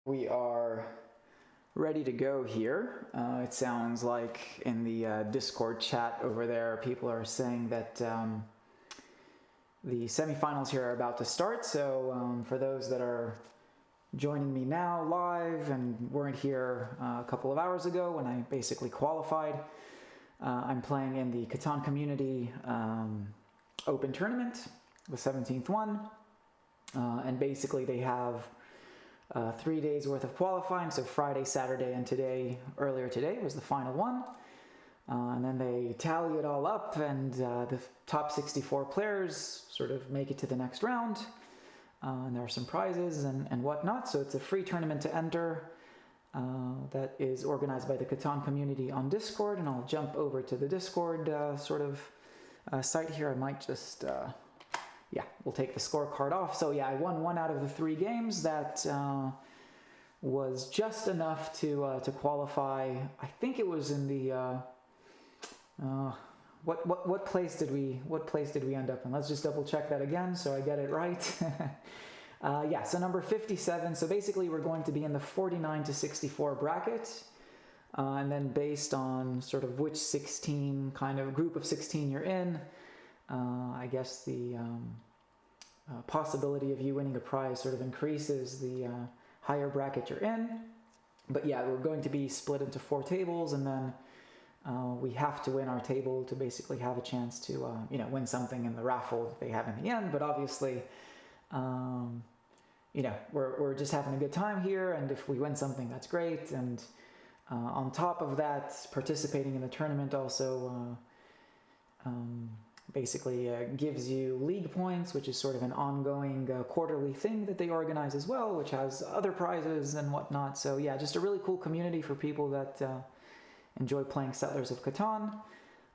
We are ready to go here. It sounds like in the Discord chat over there, people are saying that the semifinals here are about to start. So for those that are joining me now live and weren't here a couple of hours ago when I basically qualified, I'm playing in the Catan Community Open Tournament, the 17th one. And basically they have 3 days worth of qualifying, so Friday, Saturday, and earlier today was the final one. And then they tally it all up, and the top 64 players sort of make it to the next round. And there are some prizes and whatnot, so it's a free tournament to enter that is organized by the Catan Community on Discord, and I'll jump over to the Discord site here. I might just... we'll take the scorecard off. So yeah, I won 1 out of the 3 games. That was just enough to qualify. I think it was in the what place did we end up in? Let's just double check that again so I get it right. So number 57. So basically we're going to be in the 49 to 64 bracket. And then based on sort of which 16 kind of group of 16 you're in, I guess the possibility of you winning a prize sort of increases the higher bracket you're in. But yeah, we're going to be split into 4 tables, and then we have to win our table to basically have a chance to win something in the raffle that they have in the end. But obviously, we're just having a good time here, and if we win something, that's great. And on top of that, participating in the tournament also basically gives you league points, which is sort of an ongoing quarterly thing that they organize as well, which has other prizes and whatnot. So yeah, just a really cool community for people that enjoy playing Settlers of Catan.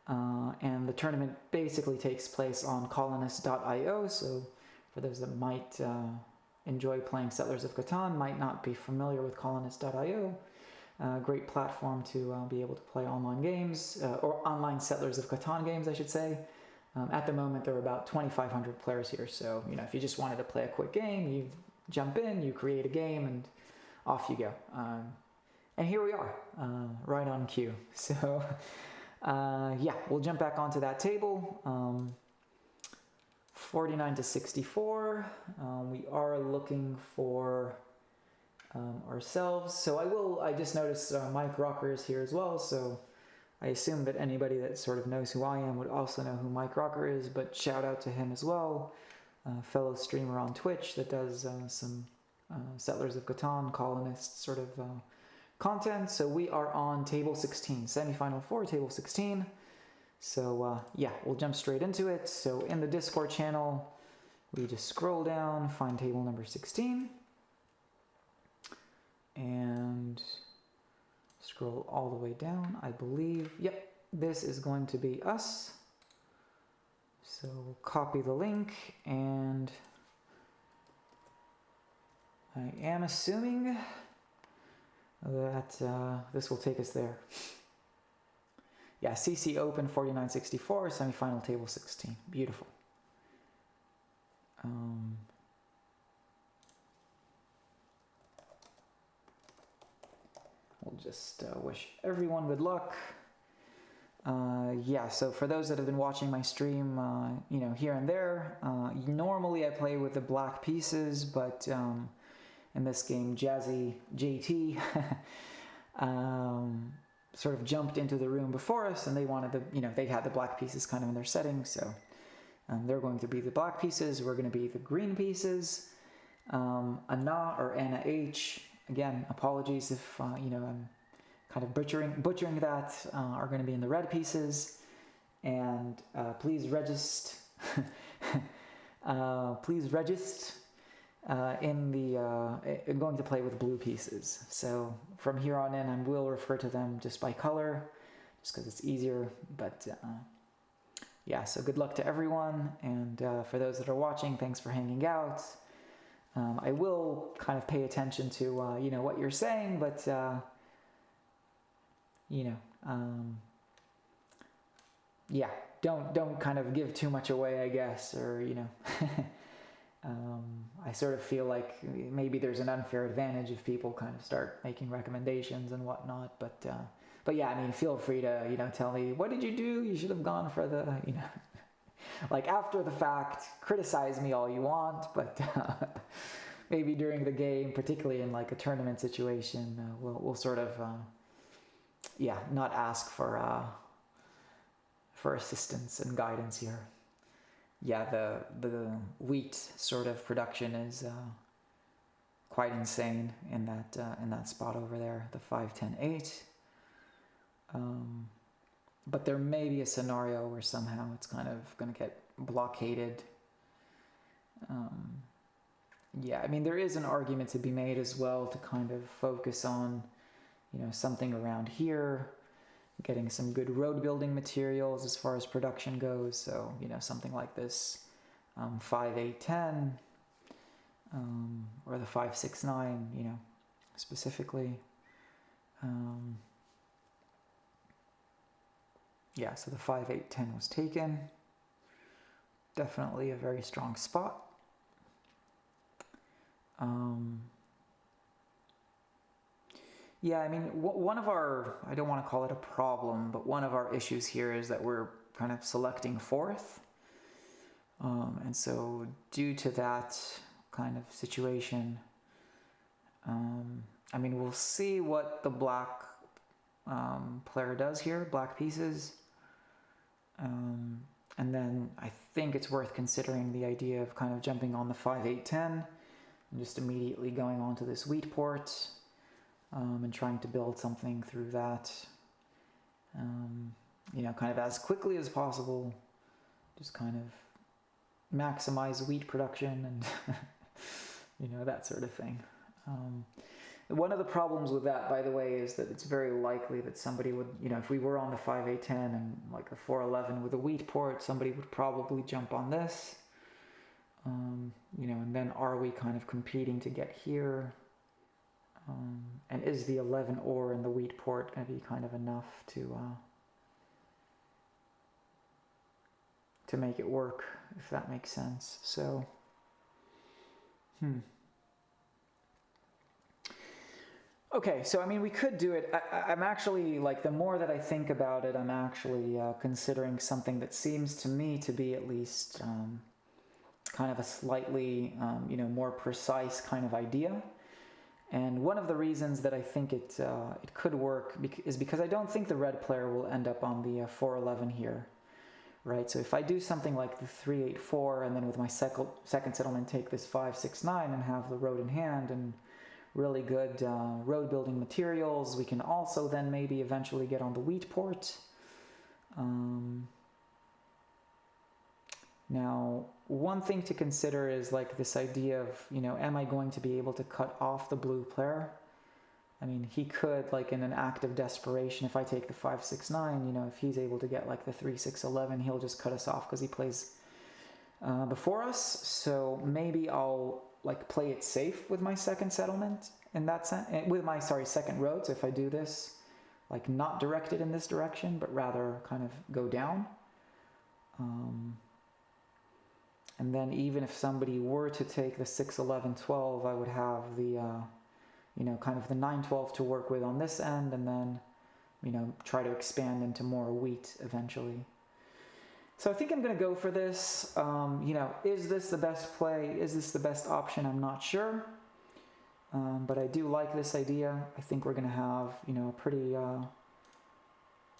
And the tournament basically takes place on colonist.io. So for those that might enjoy playing Settlers of Catan, might not be familiar with colonist.io, great platform to be able to play online games, or online Settlers of Catan games, I should say. At the moment, there are about 2,500 players here, so if you just wanted to play a quick game, you jump in, you create a game, and off you go. And here we are, right on cue. So, we'll jump back onto that table. 49 to 64. We are looking for ourselves. So I just noticed Mike Rocker is here as well, so I assume that anybody that sort of knows who I am would also know who Mike Rocker is, but shout out to him as well, fellow streamer on Twitch that does some Settlers of Catan, Colonists sort of content. So we are on table 16, semifinal 4, table 16. So we'll jump straight into it. So in the Discord channel, we just scroll down, find table number 16, and scroll all the way down, I believe. Yep, this is going to be us. So we'll copy the link, and I am assuming that this will take us there. Yeah, CC Open 4964, semifinal table 16. Beautiful. We'll just wish everyone good luck. So for those that have been watching my stream, here and there, normally I play with the black pieces, but in this game, Jazzy JT sort of jumped into the room before us, and they wanted they had the black pieces kind of in their settings, so they're going to be the black pieces. We're going to be the green pieces. Anna or Anna H. Again, apologies if I'm kind of butchering that. Are going to be in the red pieces, and please register. Please register in the going to play with blue pieces. So from here on in, I will refer to them just by color, just because it's easier. But so good luck to everyone, and for those that are watching, thanks for hanging out. I will kind of pay attention to what you're saying, but don't kind of give too much away, I guess, or I sort of feel like maybe there's an unfair advantage if people kind of start making recommendations and whatnot. But yeah, I mean, feel free to tell me, what did you do? You should have gone for the like after the fact. Criticize me all you want, but maybe during the game, particularly in like a tournament situation, we'll sort of not ask for assistance and guidance here. Yeah, the wheat sort of production is quite insane in that spot over there, the 5-10-8. But there may be a scenario where somehow it's kind of going to get blockaded. Yeah, I mean, there is an argument to be made as well to kind of focus on, something around here, getting some good road building materials as far as production goes. So, something like this 5-8-10 or the 5-6-9, specifically. Yeah, so the 5-8-10 was taken. Definitely a very strong spot. Yeah, I mean, one of our, I don't want to call it a problem, but one of our issues here is that we're kind of selecting fourth. And so due to that kind of situation, I mean, we'll see what the black player does here, black pieces. And then I think it's worth considering the idea of kind of jumping on the 5-8-10 and just immediately going on to this wheat port and trying to build something through that, kind of as quickly as possible, just kind of maximize wheat production and, that sort of thing. One of the problems with that, by the way, is that it's very likely that somebody would, if we were on the 5-8-10 and like a 4-11 with a wheat port, somebody would probably jump on this, and then are we kind of competing to get here? And is the 11 or in the wheat port going to be kind of enough to make it work, if that makes sense? So, Okay, so I mean, we could do it. I'm actually, like, the more that I think about it, I'm actually considering something that seems to me to be at least kind of a slightly, more precise kind of idea. And one of the reasons that I think it could work is because I don't think the red player will end up on the 4-11 here, right? So if I do something like the 3-8-4 and then with my second settlement take this 5-6-9 and have the road in hand and really good road building materials, we can also then maybe eventually get on the wheat port. Now, one thing to consider is like this idea of, am I going to be able to cut off the blue player? I mean, he could, like in an act of desperation, if I take the 5-6-9, if he's able to get like the 3-6-11, he'll just cut us off because he plays before us. So maybe I'll like play it safe with my second settlement in that sense, with my, second road. So if I do this, like not directed in this direction, but rather kind of go down. And then even if somebody were to take the 6-11-12, I would have the, kind of the 9-12 to work with on this end, and then, try to expand into more wheat eventually. So I think I'm going to go for this. Is this the best play? Is this the best option? I'm not sure. But I do like this idea. I think we're going to have,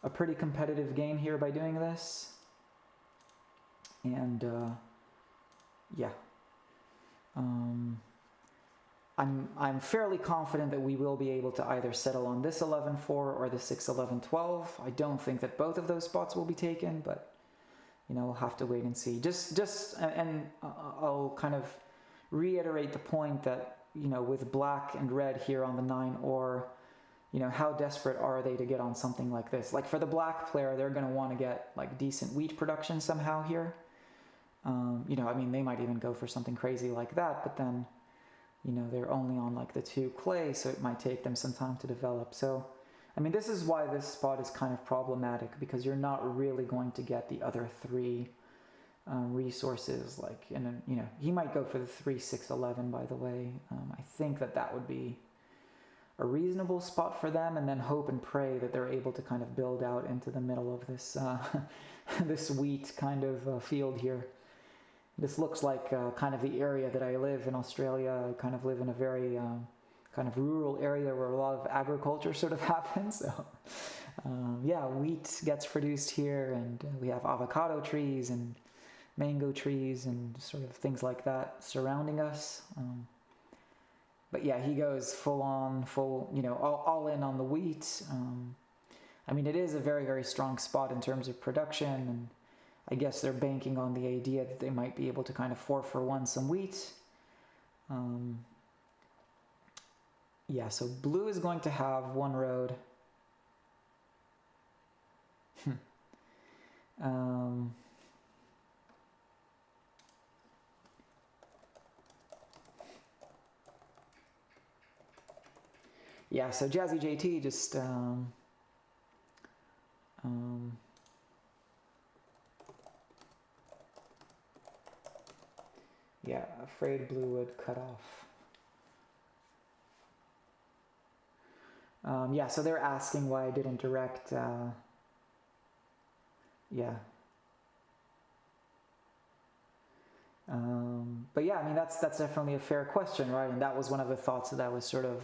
a pretty competitive game here by doing this. And, yeah. I'm fairly confident that we will be able to either settle on this 11-4 or the 6-11-12. I don't think that both of those spots will be taken, but we'll have to wait and see. And I'll kind of reiterate the point that, with black and red here on the 9 or, how desperate are they to get on something like this? Like for the black player, they're going to want to get like decent wheat production somehow here. They might even go for something crazy like that, but then, they're only on like the 2 clay, so it might take them some time to develop. So, this is why this spot is kind of problematic, because you're not really going to get the other 3 resources, like he might go for the 3-6-11, by the way. I think that would be a reasonable spot for them, and then hope and pray that they're able to kind of build out into the middle of this this wheat kind of field here. This looks like kind of the area that I live in Australia. I kind of live in a very kind of rural area where a lot of agriculture sort of happens. So yeah, wheat gets produced here, and we have avocado trees and mango trees and sort of things like that surrounding us. But yeah, he goes full, all in on the wheat. I mean, it is a very, very strong spot in terms of production, and I guess they're banking on the idea that they might be able to kind of 4-for-1 some wheat. Yeah, so blue is going to have one road. Yeah, so Jazzy JT just yeah, afraid blue would cut off. Yeah, so they're asking why I didn't direct. Yeah. But yeah, I mean that's definitely a fair question, right? And that was one of the thoughts that I was sort of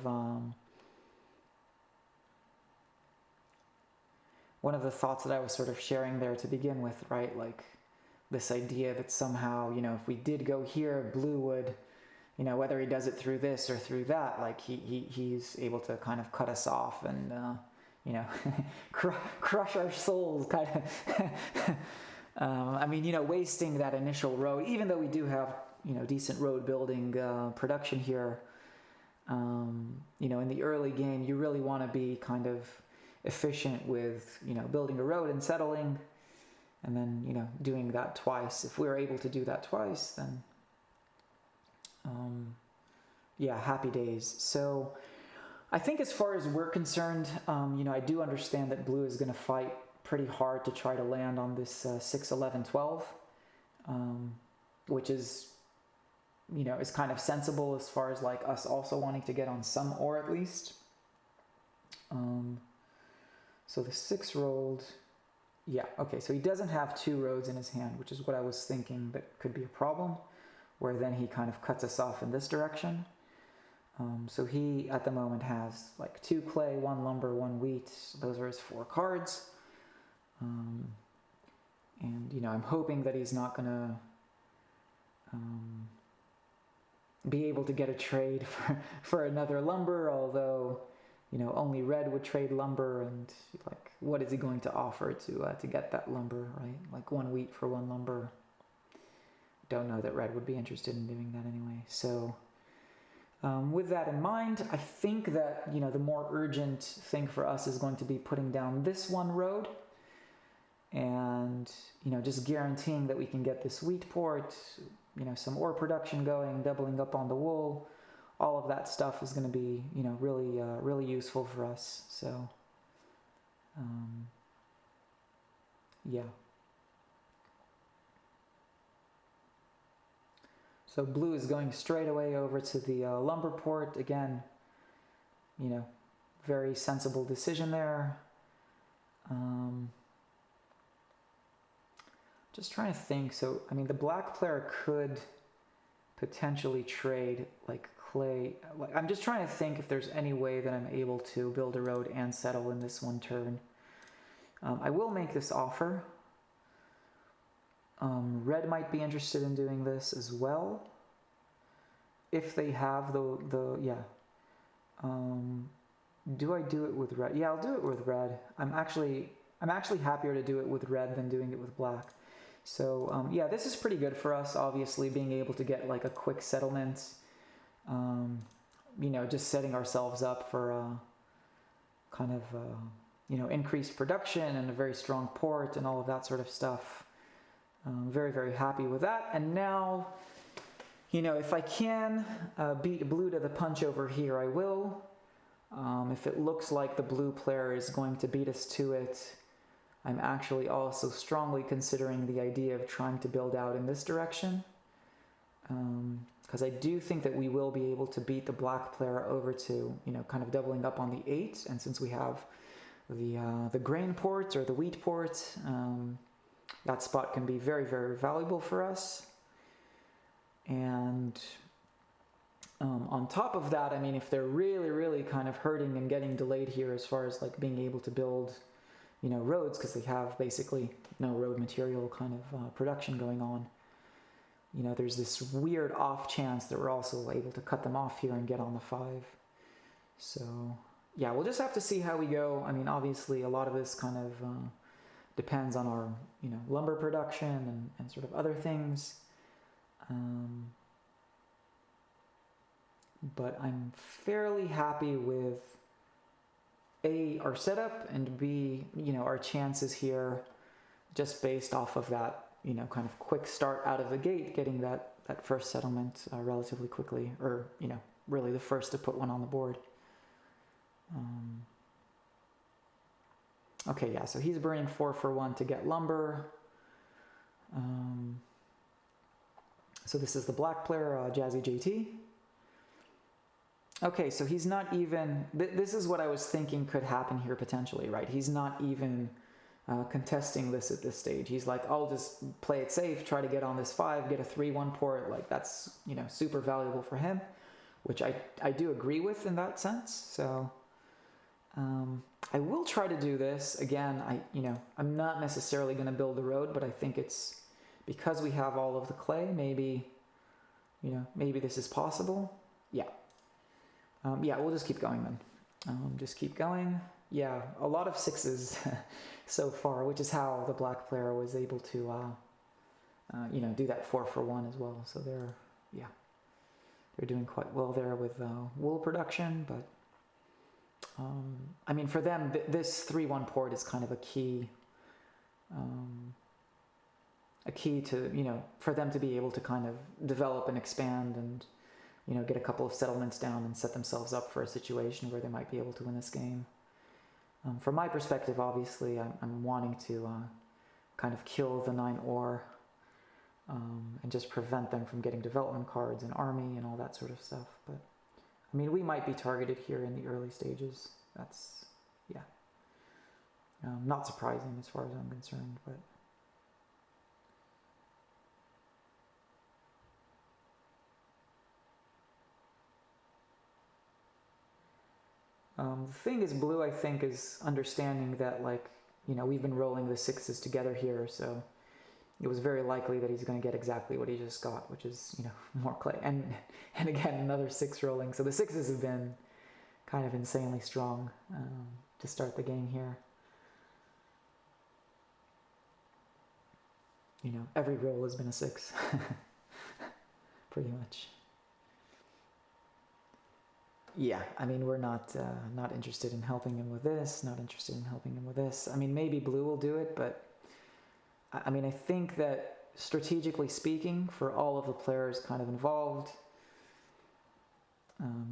sharing there to begin with, right? Like this idea that somehow, if we did go here, blue would, whether he does it through this or through that, like he's able to kind of cut us off and, crush our souls, kind of. I mean, wasting that initial road, even though we do have, decent road building production here, in the early game, you really want to be kind of efficient with, building a road and settling, and then, doing that twice. If we're able to do that twice, then, yeah, happy days. So I think as far as we're concerned, I do understand that blue is going to fight pretty hard to try to land on this 6-11-12, which is, is kind of sensible as far as like us also wanting to get on some ore at least. So the 6 rolled, yeah, okay, so he doesn't have 2 roads in his hand, which is what I was thinking that could be a problem, where then he kind of cuts us off in this direction. So he, at the moment, has like 2 clay, 1 lumber, 1 wheat. Those are his 4 cards. And, I'm hoping that he's not going to be able to get a trade for another lumber, although, only red would trade lumber, and like, what is he going to offer to get that lumber, right? Like 1 wheat for 1 lumber. Don't know that red would be interested in doing that anyway. So with that in mind, I think that, the more urgent thing for us is going to be putting down this 1 road and, just guaranteeing that we can get this wheat port, some ore production going, doubling up on the wool. All of that stuff is going to be, really, really useful for us. So, yeah. So blue is going straight away over to the lumber port. Again, very sensible decision there. Just trying to think. So, I mean, the black player could potentially trade like clay. I'm just trying to think if there's any way that I'm able to build a road and settle in this 1 turn. I will make this offer. Red might be interested in doing this as well, if they have yeah. Do I do it with red? Yeah, I'll do it with red. I'm actually happier to do it with red than doing it with black. So yeah, this is pretty good for us. Obviously, being able to get like a quick settlement. Just setting ourselves up for kind of increased production and a very strong port and all of that sort of stuff. Very, very happy with that. And now, if I can beat blue to the punch over here, I will. If it looks like the blue player is going to beat us to it, I'm actually also strongly considering the idea of trying to build out in this direction. Because I do think that we will be able to beat the black player over to, kind of doubling up on the 8. And since we have the grain port or the wheat port, that spot can be very, very valuable for us. And on top of that, I mean, if they're really, really kind of hurting and getting delayed here as far as like being able to build, roads, because they have basically no road material kind of production going on. There's this weird off chance that we're also able to cut them off here and get on the 5. So yeah, we'll just have to see how we go. I mean, obviously a lot of this kind of depends on our, lumber production and sort of other things. But I'm fairly happy with A, our setup, and B, our chances here, just based off of that, kind of quick start out of the gate, getting that first settlement relatively quickly, or, really the first to put one on the board. Okay, yeah, so he's burning 4 for 1 to get lumber. So this is the black player, Jazzy JT. Okay, so he's not even, this is what I was thinking could happen here potentially, right? He's not even contesting this at this stage. He's like, I'll just play it safe, try to get on this 5, get a 3-1 port. Like that's, super valuable for him, which I do agree with in that sense. So I will try to do this. Again, I'm not necessarily going to build the road, but I think it's because we have all of the clay, maybe this is possible. Yeah. Yeah, we'll just keep going then. Just keep going. Yeah, a lot of 6s so far, which is how the black player was able to, do that 4 for 1 as well. So they're doing quite well there with wool production. But I mean, for them, this 3-1 port is kind of a key to, for them to be able to kind of develop and expand and, get a couple of settlements down and set themselves up for a situation where they might be able to win this game. From my perspective, obviously, I'm wanting to kind of kill the 9 ore and just prevent them from getting development cards and army and all that sort of stuff. But I mean, we might be targeted here in the early stages. That's, not surprising as far as I'm concerned, but. The thing is, blue, I think, is understanding that, like, we've been rolling the 6s together here, so it was very likely that he's going to get exactly what he just got, which is, more clay. And again, another 6 rolling. So the 6s have been kind of insanely strong to start the game here. Every roll has been a 6, pretty much. Yeah, I mean, we're not interested in helping him with this, not interested in helping him with this. I mean, maybe blue will do it, but I mean, I think that strategically speaking, for all of the players kind of involved,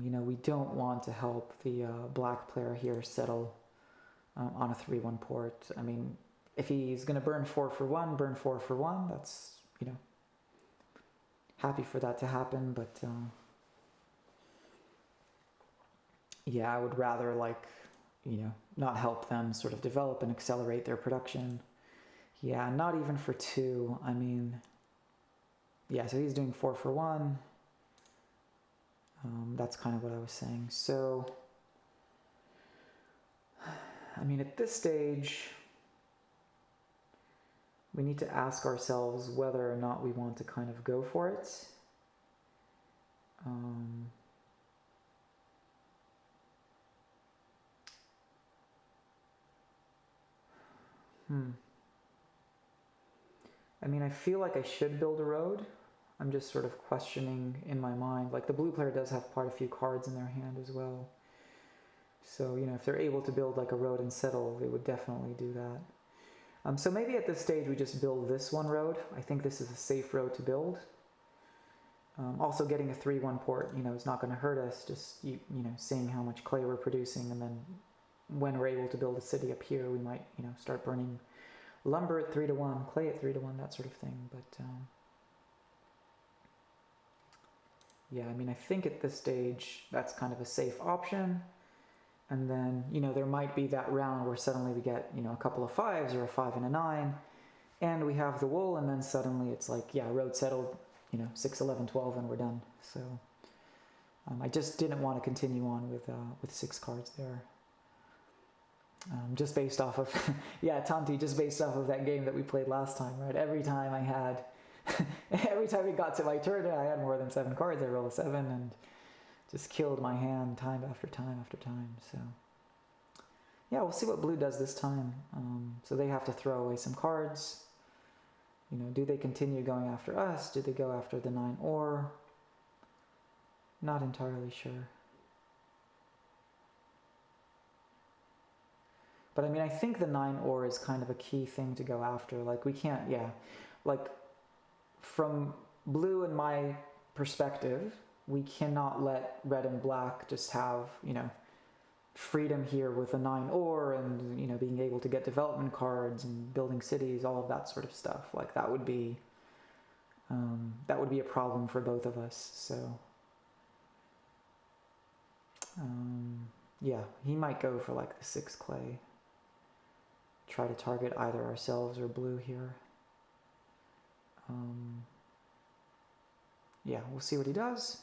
we don't want to help the black player here settle on a 3-1 port. I mean, if he's going to burn 4 for 1, burn 4 for 1. That's, happy for that to happen, but yeah, I would rather, like, not help them sort of develop and accelerate their production. Yeah, not even for 2. I mean, yeah, so he's doing 4 for 1. That's kind of what I was saying. So, I mean, at this stage, we need to ask ourselves whether or not we want to kind of go for it. I mean, I feel like I should build a road. I'm just sort of questioning in my mind. Like, the blue player does have quite a few cards in their hand as well. So, if they're able to build like a road and settle, they would definitely do that. So maybe at this stage we just build this one road. I think this is a safe road to build. Also, getting a 3-1 port, is not going to hurt us. Just, seeing how much clay we're producing, and then when we're able to build a city up here, we might, start burning lumber at 3-1, clay at 3-1, that sort of thing. But yeah, I mean, I think at this stage that's kind of a safe option. And then, you know, there might be that round where suddenly we get, you know, a couple of 5s or a 5 and a 9, and we have the wool, and then suddenly it's like, yeah, road settled, you know, 6, 11, 12, and we're done. So I just didn't want to continue on with 6 cards there. Just based off of, yeah, Tanti, just based off of that game that we played last time, right? Every time I had, every time it got to my turn, I had more than 7 cards, I rolled a 7, and just killed my hand time after time after time. So yeah, we'll see what blue does this time. So they have to throw away some cards. You know, do they continue going after us? Do they go after the 9 or? Not entirely sure. But I mean, I think the 9 or is kind of a key thing to go after. Like we can't, yeah, like from blue and my perspective, we cannot let red and black just have, you know, freedom here with a 9 or and, you know, being able to get development cards and building cities, all of that sort of stuff. Like that would be a problem for both of us. So yeah, he might go for like the 6 clay. Try to target either ourselves or blue here. Yeah, we'll see what he does.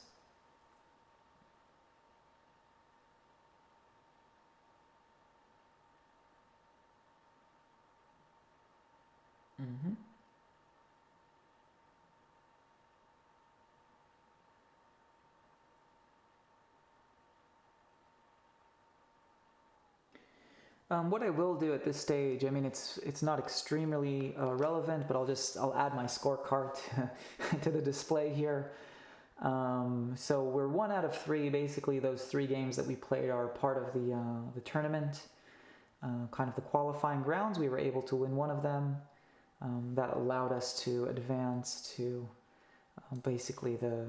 What I will do at this stage, I mean, it's not extremely relevant, but I'll add my scorecard to the display here. So we're 1 out of 3. Basically, those 3 games that we played are part of the tournament, kind of the qualifying grounds. We were able to win one of them. That allowed us to advance to basically the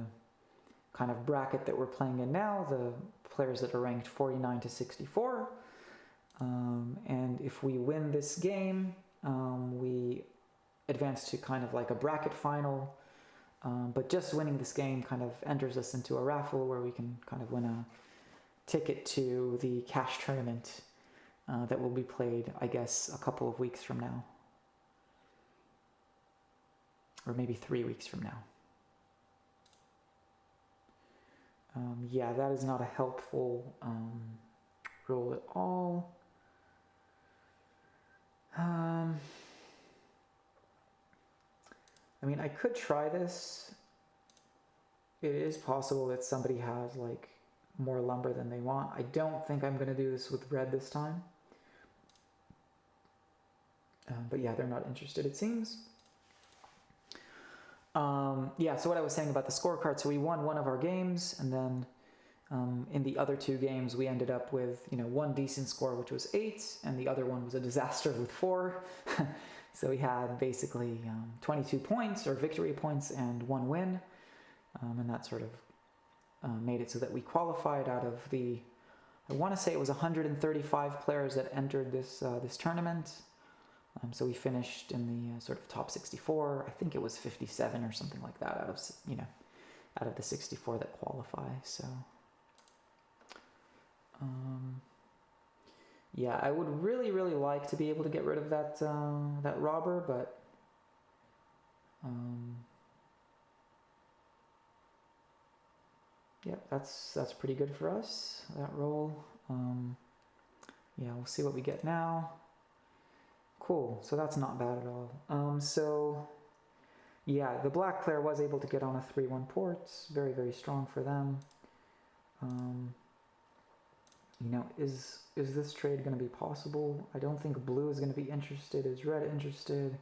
kind of bracket that we're playing in now, the players that are ranked 49 to 64. And if we win this game, we advance to kind of like a bracket final. But just winning this game kind of enters us into a raffle where we can kind of win a ticket to the cash tournament that will be played, I guess, a couple of weeks from now. Or maybe 3 weeks from now. Yeah, that is not a helpful roll at all. I mean, I could try this. It is possible that somebody has like more lumber than they want. I don't think I'm going to do this with red this time. But yeah, they're not interested, it seems. Yeah, so what I was saying about the scorecard, so we won one of our games, and then in the other 2 games we ended up with, you know, 1 decent score, which was 8, and the other one was a disaster with 4. So we had basically 22 points or victory points and 1 win, and that sort of made it so that we qualified out of the, I want to say it was 135 players that entered this tournament. So we finished in the sort of top 64. I think it was 57 or something like that out of, you know, out of the 64 that qualify. So yeah, I would really, really like to be able to get rid of that that robber, but yeah, that's pretty good for us, that roll. Yeah, we'll see what we get now. Cool, so that's not bad at all. So yeah, the black player was able to get on a 3-1 port. Very, very strong for them. You know, is this trade going to be possible? I don't think blue is going to be interested. Is red interested?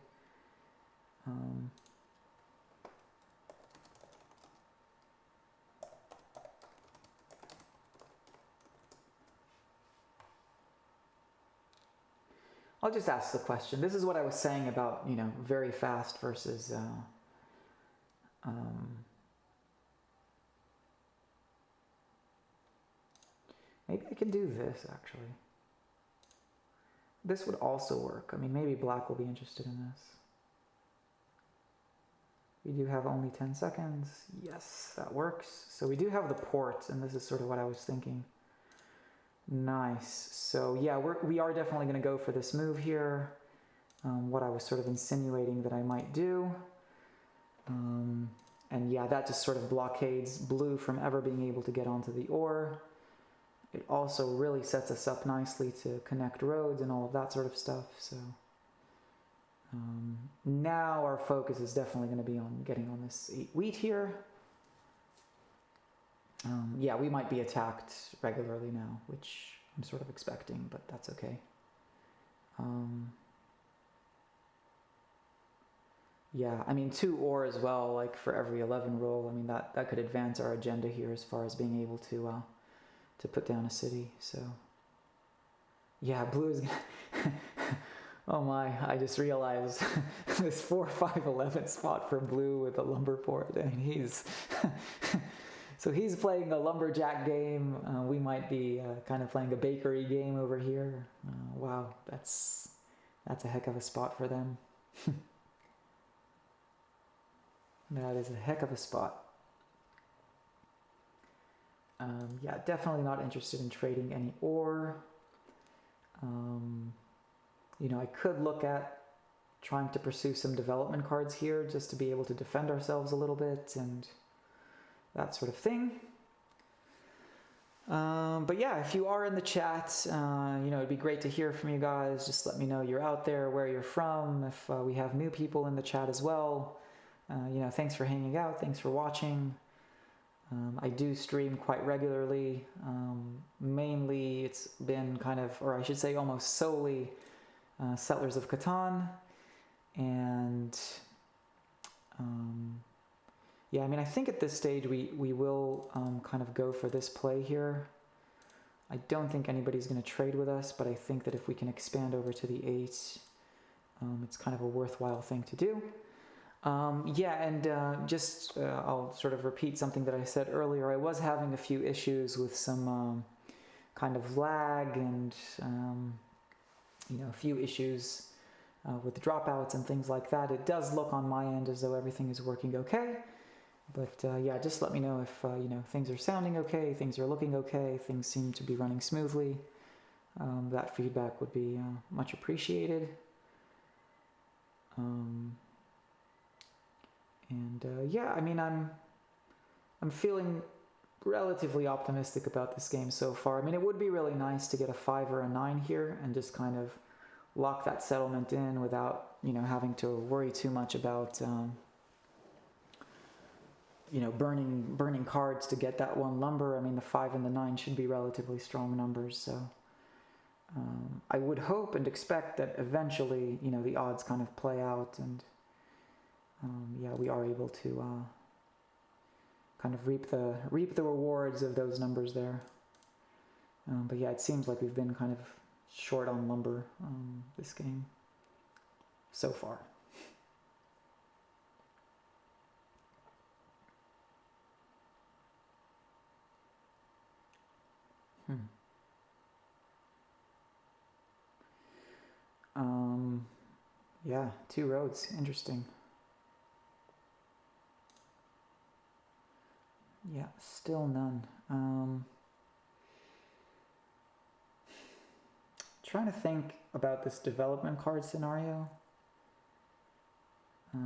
I'll just ask the question. This is what I was saying about, you know, very fast versus maybe I can do this, actually. this would also work. I mean, maybe black will be interested in this. We do have only 10 seconds. Yes, that works. So we do have the port, and this is sort of what I was thinking. Nice. So yeah, we are definitely going to go for this move here. What I was sort of insinuating that I might do. And yeah, that just sort of blockades blue from ever being able to get onto the ore. It also really sets us up nicely to connect roads and all of that sort of stuff. So now our focus is definitely going to be on getting on this 8 wheat here. Yeah, we might be attacked regularly now, which I'm sort of expecting, but that's okay. Yeah, I mean 2 ore as well, like for every 11 roll. I mean that could advance our agenda here as far as being able to put down a city. So yeah, blue is gonna oh my, I just realized this 4, 5, 11 spot for blue with a lumber port. I mean, he's so he's playing a lumberjack game. We might be kind of playing a bakery game over here. Wow, that's a heck of a spot for them. That is a heck of a spot. Yeah, definitely not interested in trading any ore. You know, I could look at trying to pursue some development cards here just to be able to defend ourselves a little bit and that sort of thing. But yeah, if you are in the chat, you know, it'd be great to hear from you guys. Just let me know you're out there, where you're from. If we have new people in the chat as well, you know, thanks for hanging out. Thanks for watching. I do stream quite regularly. Mainly it's been kind of, or I should say almost solely, Settlers of Catan. And yeah, I mean, I think at this stage we will kind of go for this play here. I don't think anybody's going to trade with us, but I think that if we can expand over to the 8, it's kind of a worthwhile thing to do. Yeah, and just I'll sort of repeat something that I said earlier. I was having a few issues with some kind of lag and you know, a few issues with the dropouts and things like that. It does look on my end as though everything is working okay, but yeah, just let me know if you know, things are sounding okay, things are looking okay, things seem to be running smoothly. That feedback would be much appreciated. And yeah, I mean, I'm feeling relatively optimistic about this game so far. I mean, it would be really nice to get a 5 or a 9 here and just kind of lock that settlement in without, you know, having to worry too much about, you know, burning cards to get that 1 lumber. I mean, the 5 and the 9 should be relatively strong numbers, so I would hope and expect that eventually, you know, the odds kind of play out and yeah, we are able to kind of reap the rewards of those numbers there. But yeah, it seems like we've been kind of short on lumber this game so far. Yeah, 2 roads, interesting. Yeah, still none. Trying to think about this development card scenario. I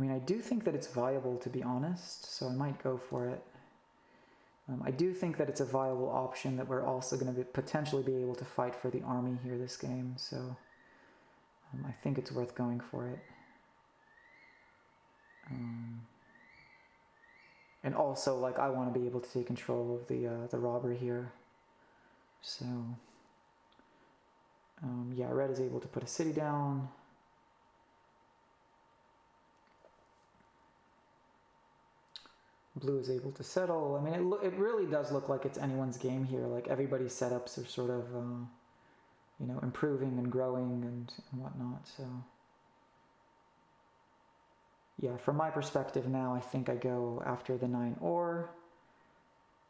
mean, I do think that it's viable, to be honest, so I might go for it. I do think that it's a viable option that we're also going to potentially be able to fight for the army here this game, so I think it's worth going for it. And also, like, I want to be able to take control of the robber here. So, yeah, red is able to put a city down. Blue is able to settle. I mean, it really does look like it's anyone's game here. Like, everybody's setups are sort of, you know, improving and growing and whatnot, so... Yeah, from my perspective now, I think I go after the 9 ore.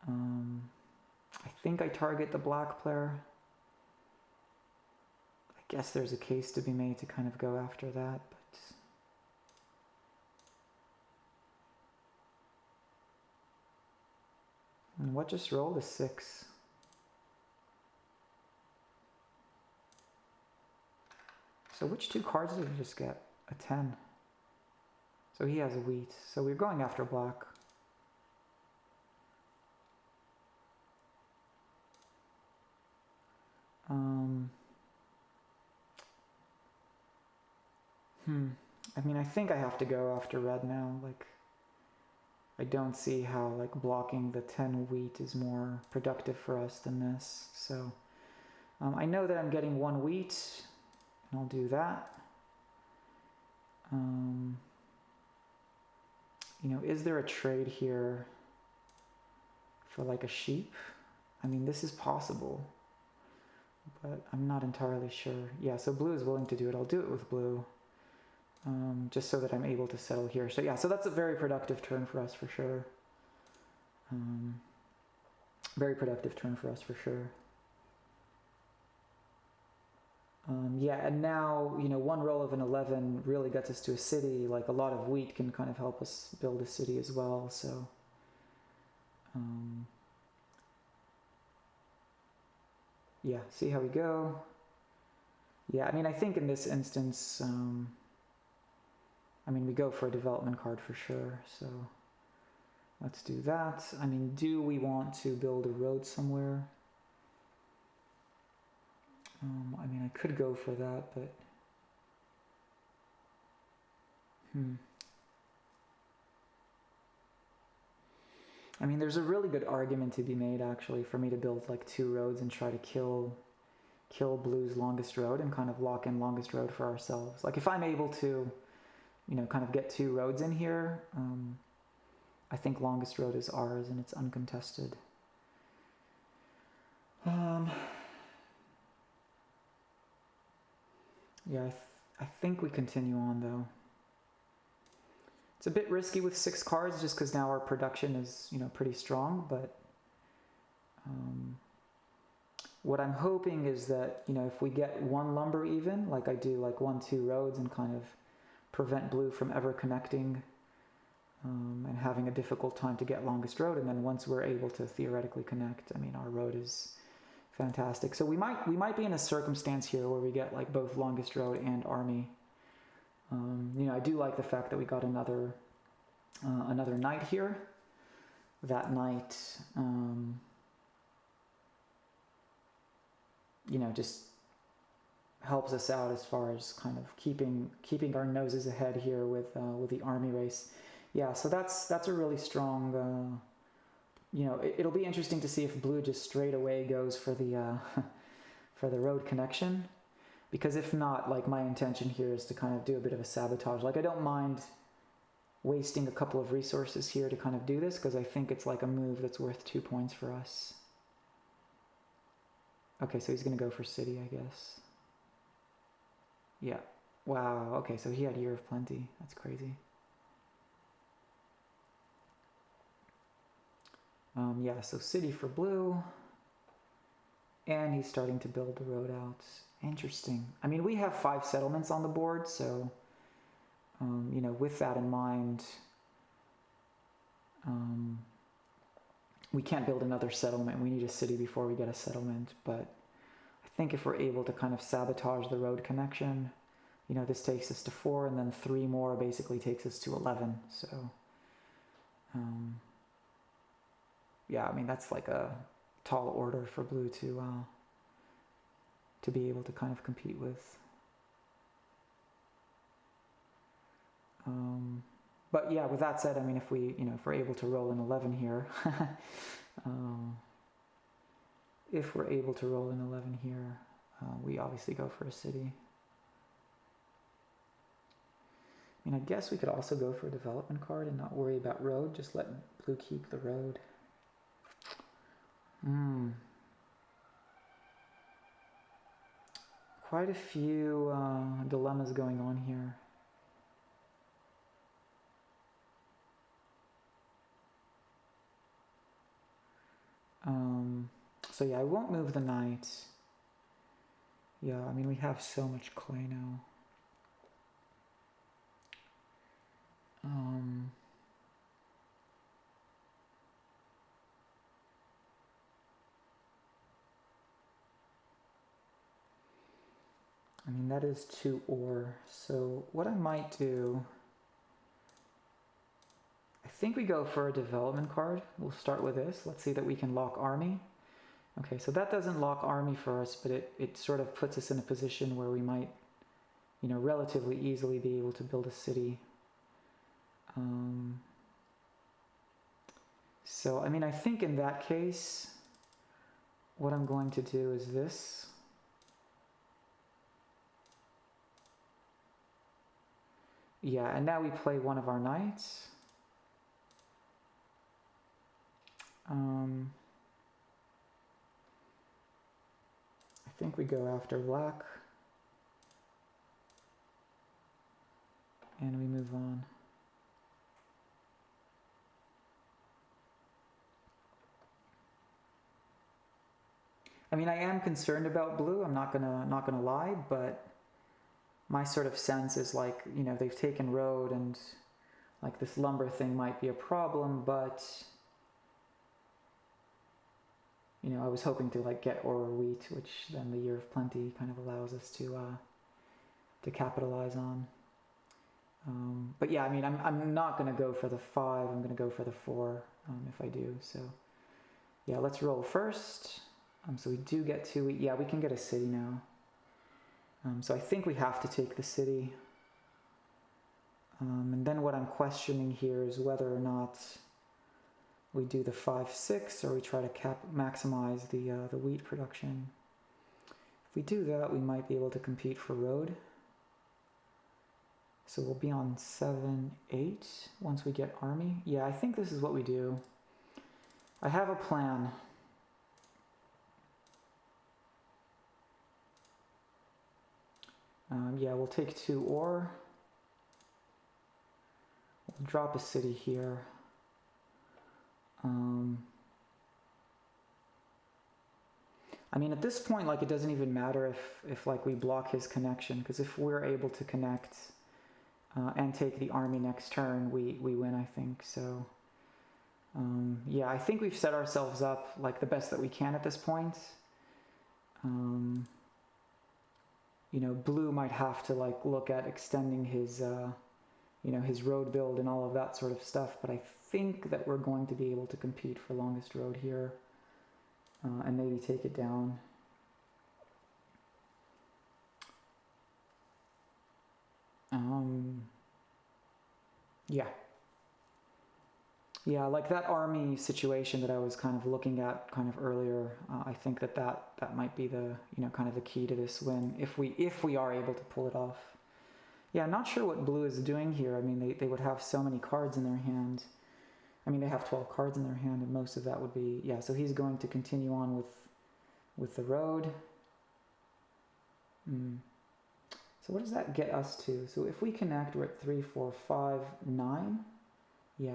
I think I target the black player. guess there's a case to be made to kind of go after that, but and what just rolled a 6? So which 2 cards did he just get? A 10. So he has a wheat. So we're going after black. I mean, I think I have to go after red now. Like, I don't see how like blocking the 10 wheat is more productive for us than this. So I know that I'm getting 1 wheat, and I'll do that. You know, is there a trade here for like a sheep? I mean, this is possible, but I'm not entirely sure. Yeah, so blue is willing to do it. I'll do it with blue, just so that I'm able to settle here. So yeah, so that's a very productive turn for us for sure. Very productive turn for us for sure. Yeah, and now, you know, 1 roll of an 11 really gets us to a city. Like, a lot of wheat can kind of help us build a city as well, so. Yeah, see how we go. Yeah, I mean, I think in this instance, I mean, we go for a development card for sure, so let's do that. I mean, do we want to build a road somewhere? I mean, I could go for that, but I mean, there's a really good argument to be made, actually, for me to build like 2 roads and try to kill blue's longest road and kind of lock in longest road for ourselves. Like, if I'm able to, you know, kind of get 2 roads in here, I think longest road is ours and it's uncontested. Yeah, I think we continue on, though. It's a bit risky with 6 cards just because now our production is, you know, pretty strong, but what I'm hoping is that, you know, if we get 1 lumber even, like I do like 1-2 roads and kind of prevent blue from ever connecting and having a difficult time to get longest road, and then once we're able to theoretically connect, I mean, our road is fantastic. So we might be in a circumstance here where we get like both longest road and army. You know, I do like the fact that we got another knight here. That knight, you know, just helps us out as far as kind of keeping our noses ahead here with the army race. Yeah, so that's a really strong. You know, it'll be interesting to see if blue just straight away goes for the for the road connection, because if not, like, my intention here is to kind of do a bit of a sabotage. Like, I don't mind wasting a couple of resources here to kind of do this, because I think it's like a move that's worth 2 points for us. Okay, so he's gonna go for city, I guess. Yeah. Wow. Okay, so he had Year of Plenty. That's crazy. Yeah, so city for blue. And he's starting to build the road out. Interesting. I mean, we have 5 settlements on the board, so, you know, with that in mind, we can't build another settlement. We need a city before we get a settlement, but I think if we're able to kind of sabotage the road connection, you know, this takes us to 4, and then 3 more basically takes us to 11, so, yeah, I mean, that's like a tall order for blue to be able to kind of compete with. But yeah, with that said, I mean, if we're able to roll an 11 here, we obviously go for a city. I mean, I guess we could also go for a development card and not worry about road, just let blue keep the road. Quite a few dilemmas going on here. So yeah, I won't move the knight. Yeah, I mean, we have so much clay now. I mean, that is 2 ore. So what I might do, I think we go for a development card. We'll start with this. Let's see that we can lock army. Okay, so that doesn't lock army for us, but it sort of puts us in a position where we might, you know, relatively easily be able to build a city. So, I mean, I think in that case, what I'm going to do is this. Yeah, and now we play one of our knights. I think we go after black. And we move on. I mean, I am concerned about blue, I'm not gonna lie, but my sort of sense is like, you know, they've taken road and like this lumber thing might be a problem, but you know, I was hoping to like get ore or wheat, which then the year of plenty kind of allows us to capitalize on. But yeah, I mean, I'm not gonna go for the 5, I'm gonna go for the 4 if I do. So yeah, let's roll first. So we do get to, yeah, we can get a city now. So I think we have to take the city. And then what I'm questioning here is whether or not we do the 5-6 or we try to maximize the wheat production. If we do that, we might be able to compete for road. So we'll be on 7-8 once we get army. Yeah, I think this is what we do. I have a plan. Yeah, we'll take 2 ore. We'll drop a city here. I mean, at this point, like, it doesn't even matter if like we block his connection, because if we're able to connect and take the army next turn, we win, I think. So yeah, I think we've set ourselves up like the best that we can at this point. You know, blue might have to like look at extending his you know, his road build and all of that sort of stuff, but I think that we're going to be able to compete for longest road here and maybe take it down. Yeah. Yeah, like that army situation that I was kind of looking at kind of earlier, I think that might be the, you know, kind of the key to this win, if we are able to pull it off. Yeah, I'm not sure what blue is doing here. I mean, they would have so many cards in their hand. I mean, they have 12 cards in their hand, and most of that would be, yeah, so he's going to continue on with the road. So what does that get us to? So if we connect, we're at 3, 4, 5, 9. Yeah.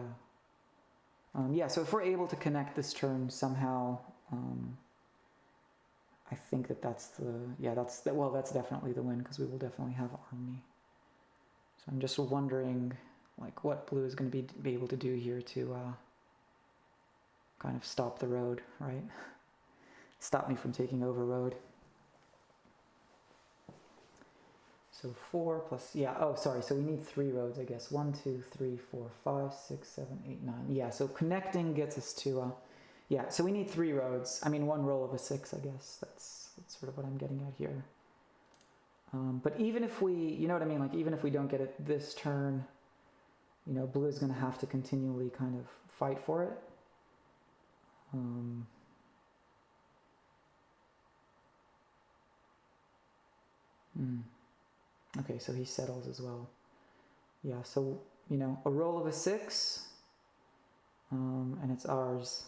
Yeah, so if we're able to connect this turn somehow, I think that's the, yeah, that's definitely the win, because we will definitely have army. So I'm just wondering, like, what blue is going to be able to do here to kind of stop the road, right? Stop me from taking over road. So 4 plus, yeah, oh, sorry, so we need 3 roads, I guess. 1, 2, 3, 4, 5, 6, 7, 8, 9. Yeah, so connecting gets us to, yeah, so we need 3 roads. I mean, 1 roll of a 6, I guess. That's sort of what I'm getting at here. But even if we, you know what I mean, like even if we don't get it this turn, you know, blue is going to have to continually kind of fight for it. Okay, so he settles as well. Yeah, so, you know, a roll of a 6, and it's ours.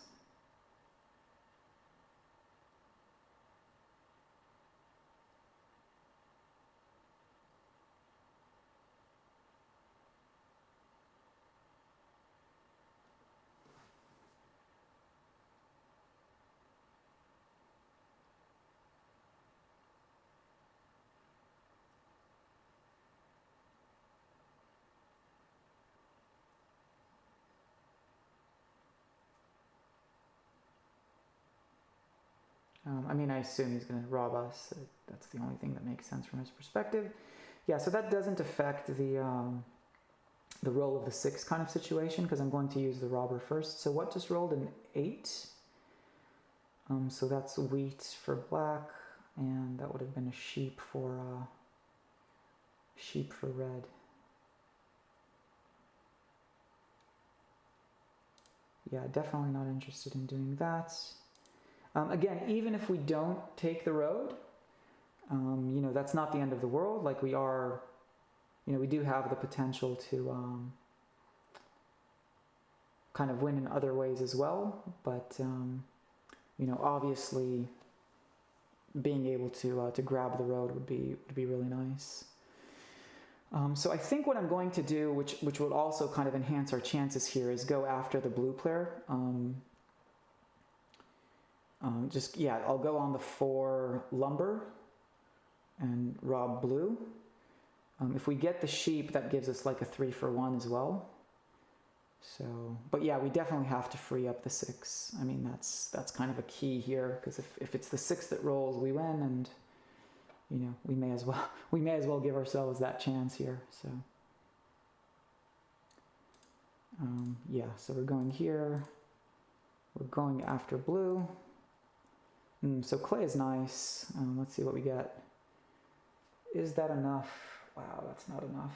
I mean, I assume he's going to rob us. That's the only thing that makes sense from his perspective. Yeah, so that doesn't affect the roll of the 6 kind of situation, because I'm going to use the robber first. So what just rolled? An 8. So that's wheat for black, and that would have been a sheep for red. Yeah, definitely not interested in doing that. Again, even if we don't take the road, you know, that's not the end of the world. Like, we are, you know, we do have the potential to kind of win in other ways as well. But, you know, obviously being able to grab the road would be really nice. So I think what I'm going to do, which would also kind of enhance our chances here, is go after the blue player. I'll go on the 4 lumber and rob blue. If we get the sheep, that gives us like a 3 for 1 as well. So, but yeah, we definitely have to free up the 6. I mean, that's kind of a key here, because if it's the 6 that rolls, we win, and you know, we may as well give ourselves that chance here. So yeah, so we're going here. We're going after blue. So clay is nice. Let's see what we get. Is that enough? Wow, that's not enough.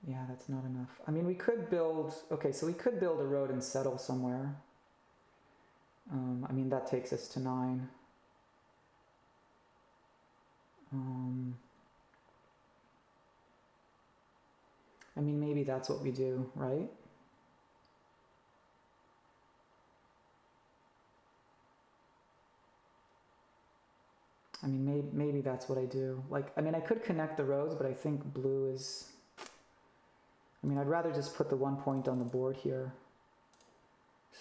Yeah, that's not enough. I mean, we could build, okay, so we could build a road and settle somewhere. I mean, that takes us to 9. I mean, maybe that's what we do, right? I mean, maybe that's what I do. Like, I mean, I could connect the roads, but I think blue is... I mean, I'd rather just put the 1 point on the board here.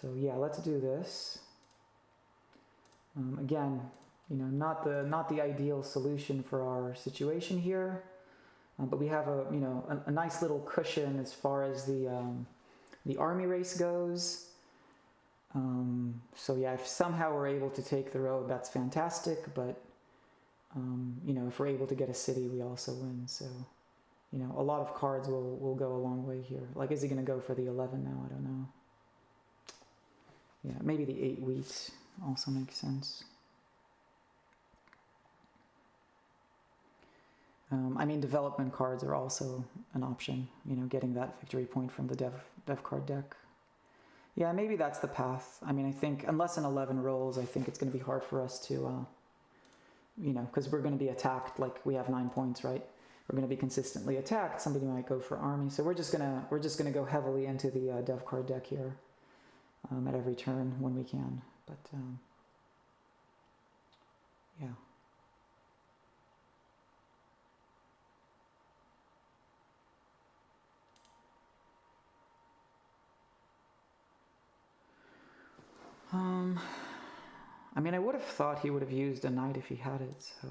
So yeah, let's do this. Again, you know, not the ideal solution for our situation here, but we have a nice little cushion as far as the army race goes. So yeah, if somehow we're able to take the road, that's fantastic. But you know, if we're able to get a city, we also win. So you know, a lot of cards will go a long way here. Like, is he going to go for the 11 now? I don't know. Yeah, maybe the 8 wheat also makes sense. I mean, development cards are also an option, you know, getting that victory point from the dev card deck. Yeah, maybe that's the path. I mean, I think unless an 11 rolls, I think it's going to be hard for us to, you know, because we're going to be attacked. Like, we have 9 points, right? We're going to be consistently attacked. Somebody might go for army, so we're just gonna go heavily into the dev card deck here at every turn when we can. But yeah. I mean, I would have thought he would have used a knight if he had it, so.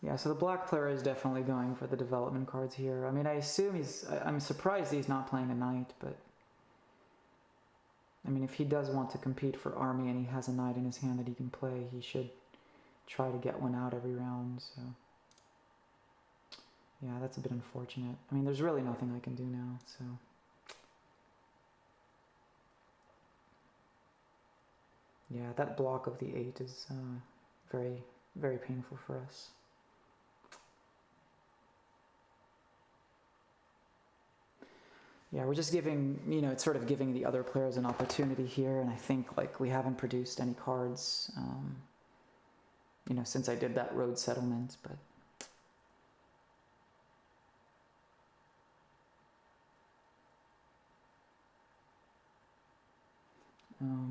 Yeah, so the black player is definitely going for the development cards here. I mean, I assume I'm surprised he's not playing a knight, but I mean, if he does want to compete for army and he has a knight in his hand that he can play, he should try to get one out every round, so. Yeah, that's a bit unfortunate. I mean, there's really nothing I can do now, so. Yeah, that block of the 8 is very, very painful for us. Yeah, we're just giving, it's sort of giving the other players an opportunity here, and I think like we haven't produced any cards, since I did that road settlement, but.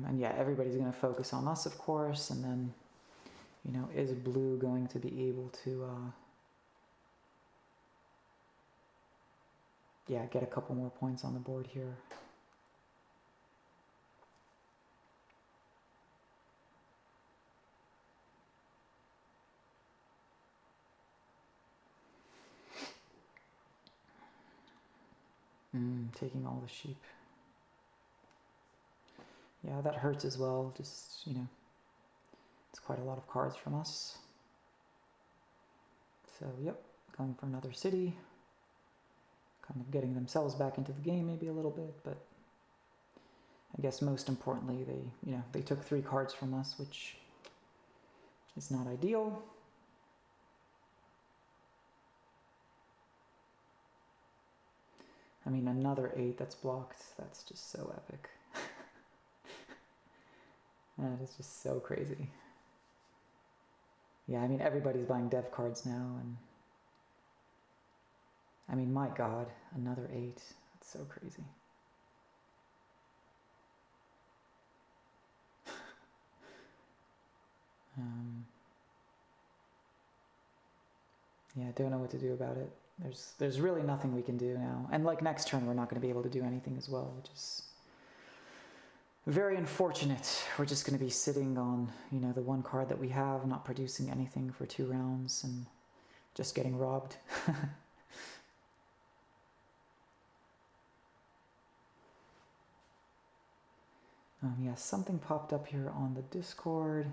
And yeah, everybody's going to focus on us, of course, and then, is blue going to be able to, get a couple more points on the board here. Taking all the sheep. Yeah, that hurts as well, just, it's quite a lot of cards from us. So, yep, going for another city. Kind of getting themselves back into the game maybe a little bit, but I guess most importantly, they took 3 cards from us, which is not ideal. I mean, another 8 that's blocked, that's just so epic. That is just so crazy. Yeah, I mean, everybody's buying dev cards now, and I mean, my god, another 8. That's so crazy. Yeah, I don't know what to do about it. There's really nothing we can do now. And like next turn, we're not going to be able to do anything as well, which is very unfortunate. We're just going to be sitting on, the 1 card that we have, not producing anything for 2 rounds and just getting robbed. Yeah, something popped up here on the Discord.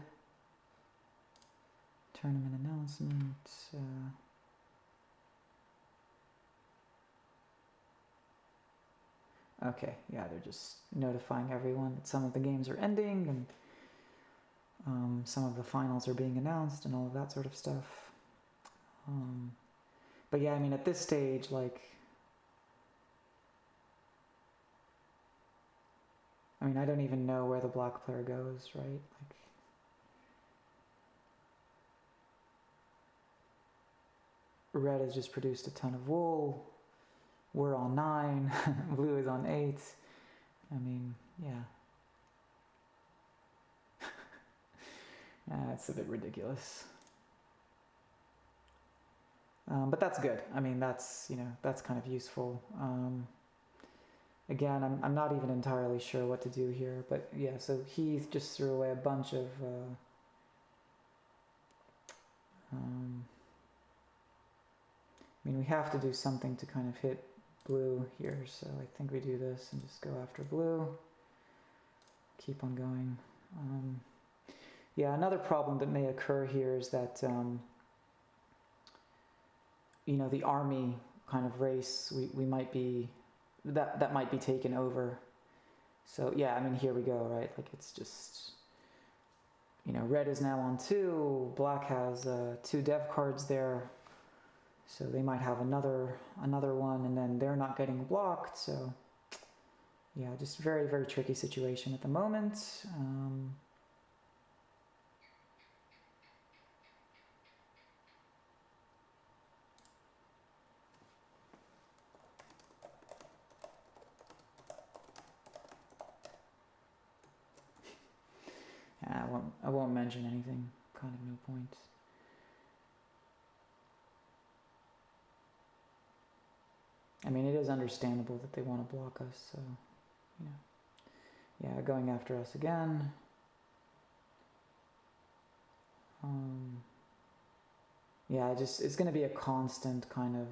Tournament announcement. Okay, yeah, they're just notifying everyone that some of the games are ending and some of the finals are being announced and all of that sort of stuff. But yeah, I mean, at this stage, I don't even know where the black player goes, right? Red has just produced a ton of wool. We're on 9. Blue is on 8. I mean, yeah. It's a bit ridiculous. But that's good. I mean, that's kind of useful. Again, I'm not even entirely sure what to do here, but yeah, so Heath just threw away a bunch of we have to do something to kind of hit blue here, so I think we do this and just go after blue. Keep on going. Yeah, another problem that may occur here is that the army kind of race, we might be, that might be taken over. So yeah, I mean, here we go, right? It's just, red is now on 2, black has 2 dev cards there, so they might have another one, and then they're not getting blocked, so yeah, just very, very tricky situation at the moment. Yeah, I won't mention anything, kind of no point. I mean, it is understandable that they want to block us, so, yeah, going after us again. Yeah, it's going to be a constant kind of,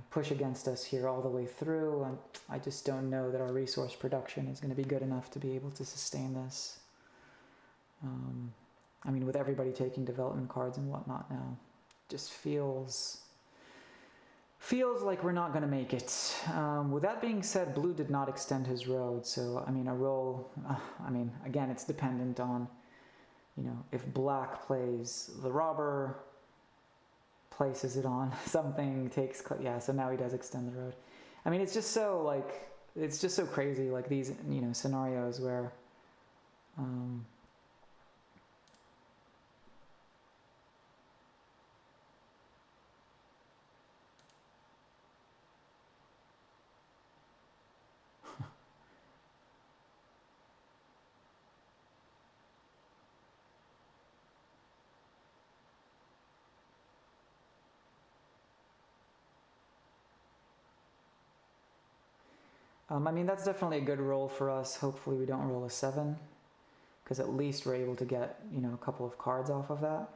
push against us here all the way through, and I just don't know that our resource production is going to be good enough to be able to sustain this. I mean, with everybody taking development cards and whatnot now, just feels like we're not going to make it. With that being said, blue did not extend his road, so I mean, a roll, again, it's dependent on, if black plays the robber, places it on something, takes, yeah, so now he does extend the road. I mean, it's just so like, it's just so crazy, like these, you know, scenarios where, I mean, that's definitely a good roll for us. Hopefully we don't roll a 7, because at least we're able to get, you know, a couple of cards off of that.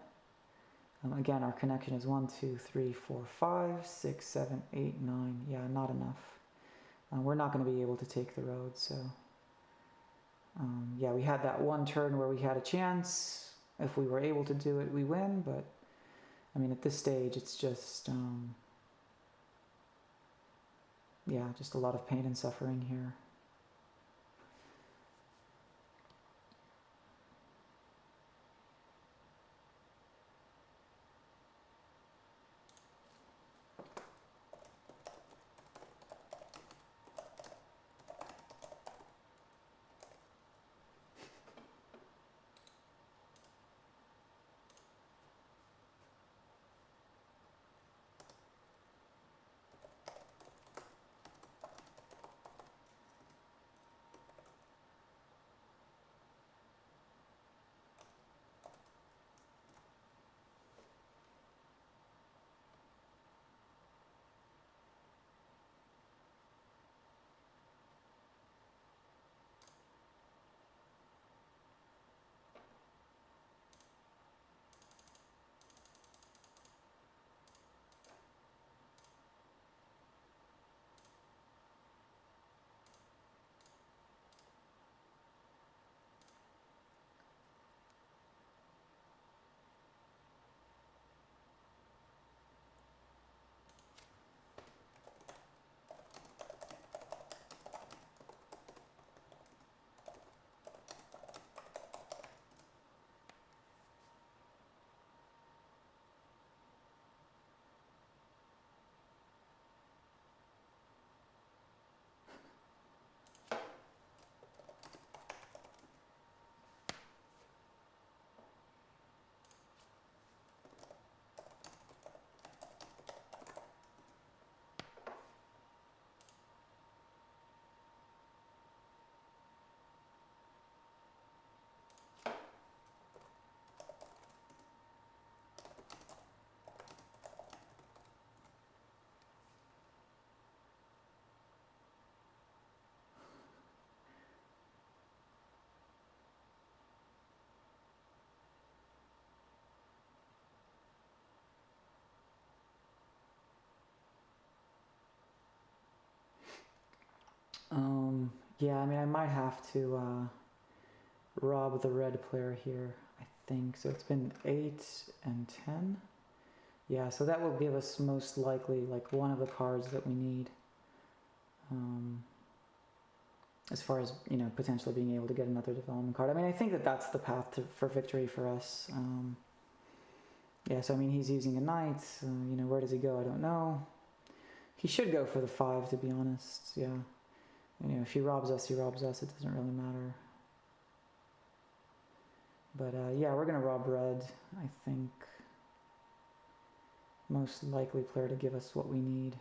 Again, our connection is 1, 2, 3, 4, 5, 6, 7, 8, 9. Yeah, not enough. We're not going to be able to take the road, so... yeah, we had that one turn where we had a chance. If we were able to do it, we win, but... I mean, at this stage, it's just... yeah, just a lot of pain and suffering here. Yeah, I mean, I might have to rob the red player here, I think. So it's been 8 and 10. Yeah, so that will give us most likely like one of the cards that we need. As far as, you know, potentially being able to get another development card. I mean, I think that that's the path for victory for us. Yeah, so I mean, he's using a knight. You know, where does he go? I don't know. He should go for the 5, to be honest. Yeah. You know, if he robs us, he robs us. It doesn't really matter. But yeah, we're going to rob red, I think. Most likely player to give us what we need.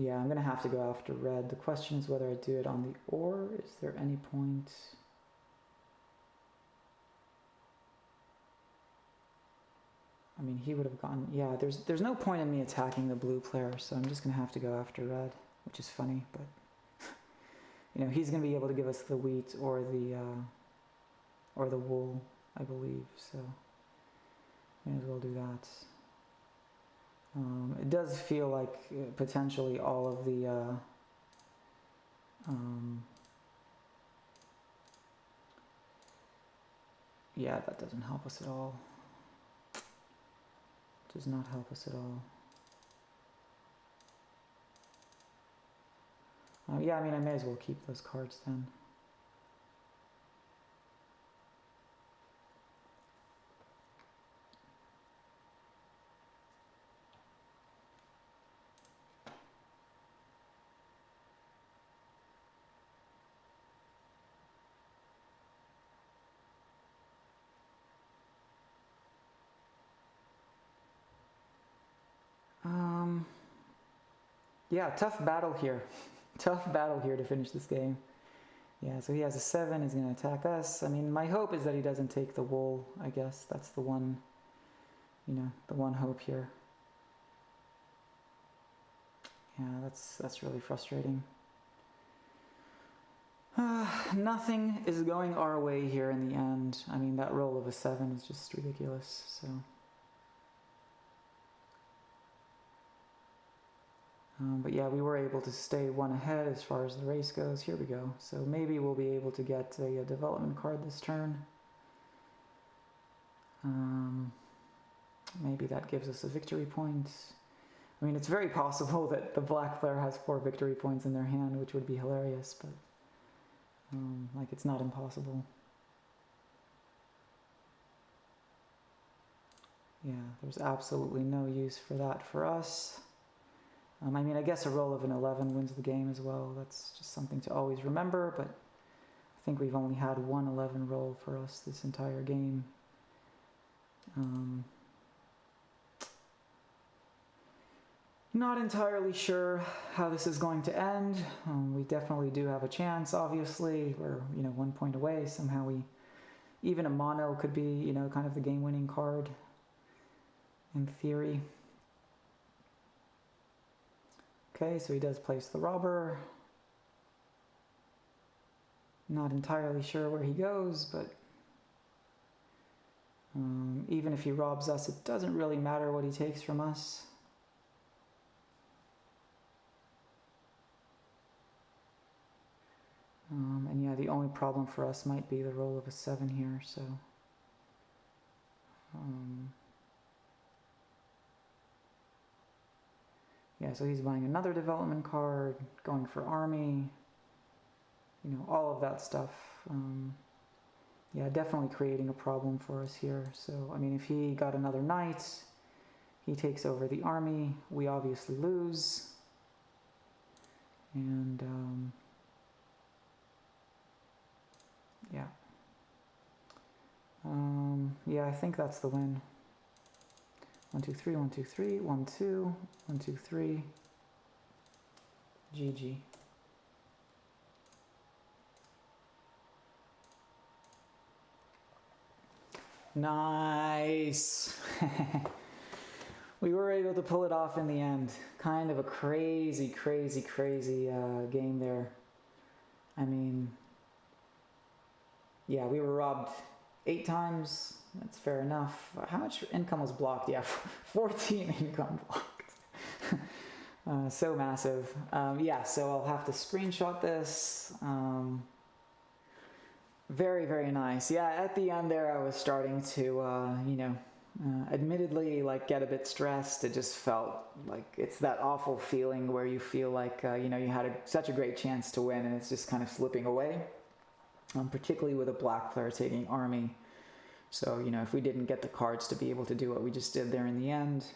Yeah, I'm going to have to go after red. The question is whether I do it on the or. Is there any point? I mean, he would have gone... Yeah, there's no point in me attacking the blue player, so I'm just going to have to go after red, which is funny, but... You know, he's going to be able to give us the wheat or the wool, I believe, so... May as well do that. It does feel like potentially all of the... yeah, that doesn't help us at all. Does not help us at all. Yeah, I mean, I may as well keep those cards then. Yeah, tough battle here. Tough battle here to finish this game. Yeah, so he has a 7, he's going to attack us. I mean, my hope is that he doesn't take the wool, I guess. That's the one, the one hope here. Yeah, that's really frustrating. Nothing is going our way here in the end. I mean, that roll of a 7 is just ridiculous, so... but yeah, we were able to stay 1 ahead as far as the race goes. Here we go. So maybe we'll be able to get a development card this turn. Maybe that gives us a victory point. I mean, it's very possible that the black player has 4 victory points in their hand, which would be hilarious, but like, it's not impossible. Yeah, there's absolutely no use for that for us. I mean, I guess a roll of an 11 wins the game as well. That's just something to always remember, but I think we've only had 1 11 roll for us this entire game. Not entirely sure how this is going to end. We definitely do have a chance, obviously. We're, 1 point away. Somehow even a mono could be, kind of the game-winning card in theory. Okay, so he does place the robber. Not entirely sure where he goes, but even if he robs us, it doesn't really matter what he takes from us. And yeah, the only problem for us might be the roll of a 7 here, so... yeah, so he's buying another development card, going for army, all of that stuff. Yeah, definitely creating a problem for us here. So, I mean, if he got another knight, he takes over the army, we obviously lose. And, yeah. Yeah, I think that's the win. 1, 2, 3, 1, 2, 3, 1, 2, 1, 2, 3. GG. Nice. We were able to pull it off in the end. Kind of a crazy game there. I mean, yeah, we were robbed 8 times. That's fair enough. How much income was blocked? Yeah, 14 income blocked. So massive. Yeah, so I'll have to screenshot this. Very nice. Yeah, at the end there I was starting to, admittedly, like, get a bit stressed. It just felt like it's that awful feeling where you feel like, you had such a great chance to win and it's just kind of slipping away. Particularly with a black player taking army. So, if we didn't get the cards to be able to do what we just did there in the end,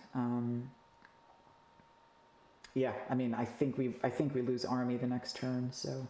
yeah, I mean, I think we lose army the next turn, so...